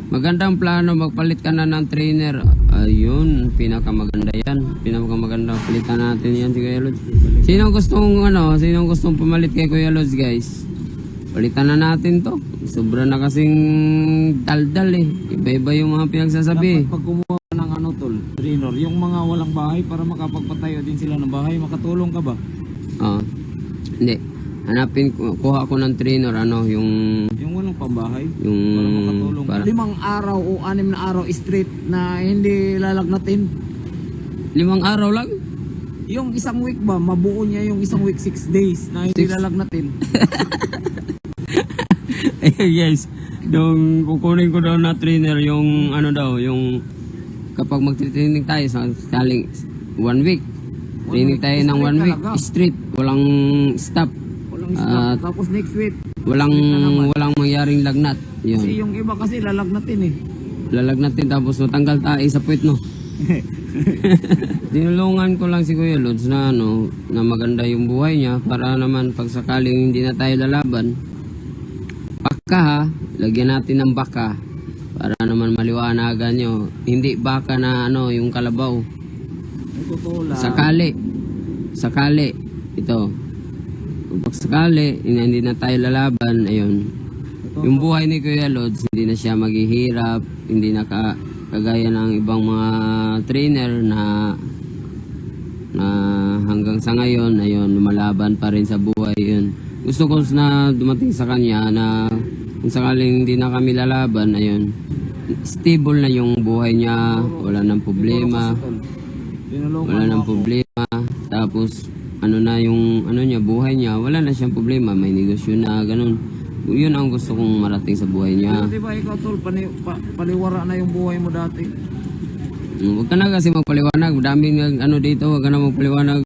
Magandang plano, magpalit ka na ng trainer. Ayun, pinakamaganda yan. Pinakamaganda, palitan natin yan si Kuya Lods. Sino gustong pumalit kay Kuya Lods, guys? Palitan na natin to. Sobra na kasing daldal eh. Iba-iba yung mga pinagsasabi. Dapat pag kumuha ka ng trainer, yung mga walang bahay para makapagpatayo din sila ng bahay, makatulong ka ba? Hindi. Hanapin, kuha ko ng trainer, yung walang pambahay, yung para makatulong. para 5 araw o 6 na araw straight na hindi lalagnatin. 5 araw lang? Yung isang week ba, mabuo niya yung isang week 6 days na hindi lalagnatin. Ayun guys, kukunin ko daw na trainer yung yung kapag magti-training tayo sa saling 1 week. Training tayo ng 1 week straight, walang stop. Tapos next week Walang mangyaring lagnat. Yun. kasi yung iba kasi lalagnatin Lalagnatin tapos matanggal tayo sa puwet, no? Tinulungan ko lang si Kuya Lods na na maganda yung buhay niya para naman pag sakaling hindi na tayo lalaban, baka ha, lagyan natin ng baka para naman maliwanagan nyo. Hindi baka na yung kalabaw. totoo lang. Sakali ito. Pag sakali hindi na tayo lalaban, ayun. Yung buhay ni Kuya Lods, hindi na siya maghihirap, hindi na kagaya ng ibang mga trainer na hanggang sa ngayon, ayun, lumalaban pa rin sa buhay, yun. Gusto ko na dumating sa kanya na kung sakaling hindi na kami lalaban, ayun, stable na yung buhay niya, wala nang problema, tapos na yung niya, buhay niya, wala na siyang problema, may negosyo na, ganun. Yun ang gusto kong marating sa buhay niya. Pero diba ikaw tol, paliwara na yung buhay mo dati. Huwag ka na kasi magpaliwanag, daming dito, huwag ka na magpaliwanag.